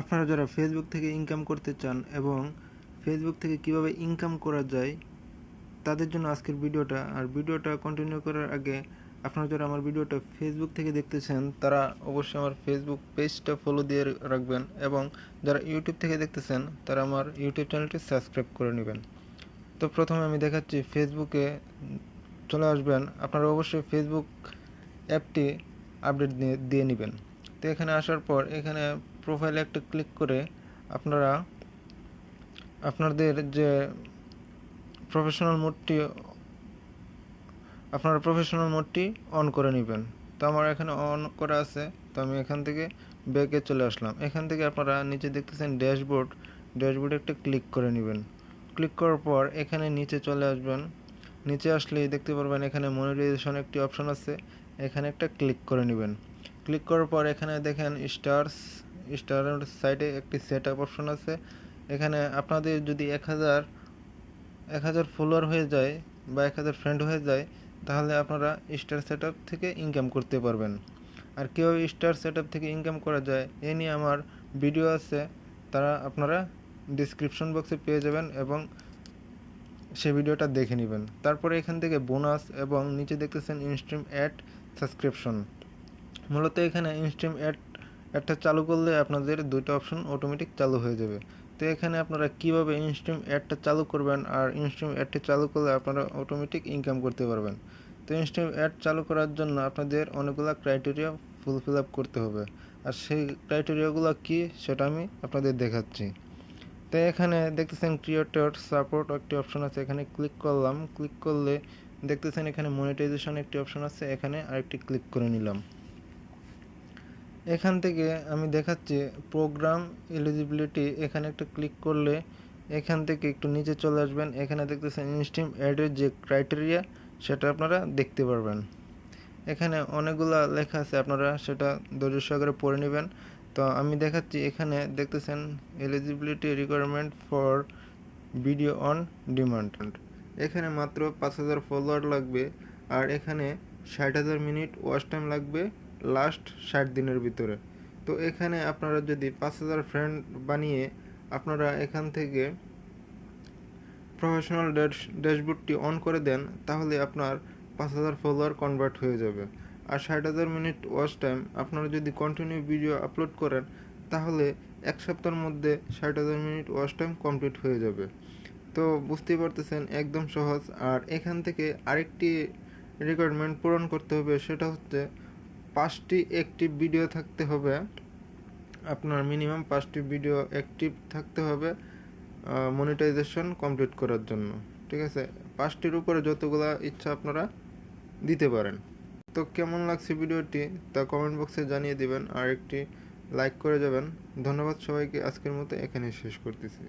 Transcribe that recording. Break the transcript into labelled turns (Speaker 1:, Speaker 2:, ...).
Speaker 1: আপনারা যারা ফেসবুক থেকে ইনকাম করতে চান এবং ফেসবুক থেকে কিভাবে ইনকাম করা যায় তাদের জন্য আজকের ভিডিওটা। আর ভিডিওটা কন্টিনিউ করার আগে আপনারা যারা আমার ভিডিওটা ফেসবুক থেকে দেখতেছেন তারা অবশ্যই আমার ফেসবুক পেজটা ফলো দিয়ে রাখবেন, এবং যারা ইউটিউব থেকে দেখতেছেন তারা আমার ইউটিউব চ্যানেলটি সাবস্ক্রাইব করে নেবেন। তো প্রথমে আমি দেখাচ্ছি, ফেসবুকে চলে আসবেন। আপনারা অবশ্যই ফেসবুক অ্যাপটি আপডেট দিয়ে নেবেন। তো এখানে আসার পর এখানে প্রোফাইলে একটা ক্লিক করে আপনারা আপনাদের যে প্রফেশনাল মোডটি অন করে নেবেন। তো আমার এখানে অন করা আছে, তো আমি এখান থেকে ব্যাকে চলে আসলাম। এখান থেকে আপনারা নিচে দেখতেছেন ড্যাশবোর্ডে একটা ক্লিক করে নেবেন। ক্লিক করার পর এখানে নিচে চলে আসবেন। নিচে আসলেই দেখতে পারবেন এখানে মনিটাইজেশন একটি অপশন আছে, এখানে একটা ক্লিক করে নেবেন। ক্লিক করার পর এখানে দেখেন স্টারের সাইডে একটি সেট আপ অপশন আছে। এখানে আপনাদের যদি 1000 ফলোয়ার হয়ে যায় বা 1000 ফ্রেন্ড হয়ে যায়, তাহলে আপনারা স্টার সেট আপ থেকে ইনকাম করতে পারবেন। আর কীভাবে স্টার সেট আপ থেকে ইনকাম করা যায় এ নিয়ে আমার ভিডিও আছে, তারা আপনারা ডিসক্রিপশন বক্সে পেয়ে যাবেন এবং সেই ভিডিওটা দেখে নেবেন। তারপরে এখান থেকে বোনাস এবং নিচে দেখতেছেন ইনস্ট্রিম অ্যাড সাবস্ক্রিপশন। মূলত এখানে ইনস্ট্রিম অ্যাডটা চালু করলে আপনাদের দুইটা অপশন অটোমেটিক চালু হয়ে যাবে। তো এখানে আপনারা কিভাবে ইনস্ট্রিম অ্যাডটা চালু করবেন আর ইনস্ট্রিম অ্যাডটি চালু করলে আপনারা অটোমেটিক ইনকাম করতে পারবেন। তো ইনস্ট্রিম অ্যাড চালু করার জন্য আপনাদের অনেকগুলো ক্রাইটেরিয়া ফুলফিল আপ করতে হবে, আর সেই ক্রাইটেরিয়াগুলো কি সেটা আমি আপনাদের দেখাচ্ছি। তো এখানে দেখতেছেন ক্রিয়েটর সাপোর্ট একটি অপশন আছে, এখানে ক্লিক করলাম। ক্লিক করলে দেখতেছেন এখানে মনিটাইজেশন একটি অপশন আছে, এখানে আরেকটি ক্লিক করে নিলাম। এখান থেকে আমি দেখাচ্ছি প্রোগ্রাম এলিজিবিলিটি, এখানে একটা ক্লিক করলে এখান থেকে একটু নিচে চলে আসবেন। এখানে দেখতেছেন ইনস্ট্রিম অ্যাডের যে ক্রাইটেরিয়া সেটা আপনারা দেখতে পারবেন। এখানে অনেকগুলো লেখা আছে, আপনারা সেটা ধৈর্য সহকারে পড়ে নেবেন। তো আমি দেখাচ্ছি, এখানে দেখতেছেন eligibility requirement for video on demand. এখানে মাত্র 5000 ফলোয়ার লাগবে, আর এখানে 60,000 মিনিট ওয়াচ টাইম লাগবে লাস্ট 60 দিনের ভিতরে। তো এখানে আপনারা যদি 5000 ফ্রেন্ড বানিয়ে আপনারা এখান থেকে প্রফেশনাল ড্যাশবোর্ডটি অন করে দেন, তাহলে আপনার 5000 ফলোয়ার কনভার্ট হয়ে যাবে। আর 60,000 মিনিট ওয়াচ টাইম আপনারা যদি কন্টিনিউ ভিডিও আপলোড করেন, তাহলে এক সপ্তাহের মধ্যে 60,000 মিনিট ওয়াচ টাইম কমপ্লিট হয়ে যাবে। তো বুঝতেই পারতেছেন, একদম সহজ। আর এখান থেকে আরেকটি রিকোয়ারমেন্ট পূরণ করতে হবে, সেটা হচ্ছে 5টি অ্যাক্টিভ ভিডিও থাকতে হবে। আপনার মিনিমাম 5টি ভিডিও অ্যাক্টিভ থাকতে হবে মনিটাইজেশন কমপ্লিট করার জন্য। ঠিক আছে, 5টির উপরে যতগুলা ইচ্ছা আপনারা দিতে পারেন। তো কেমন লাগছে ভিডিওটি তা কমেন্ট বক্সে জানিয়ে দিবেন, আর একটি লাইক করে যাবেন। ধন্যবাদ সবাইকে। আজকের মতো এখানেই শেষ করতেছি।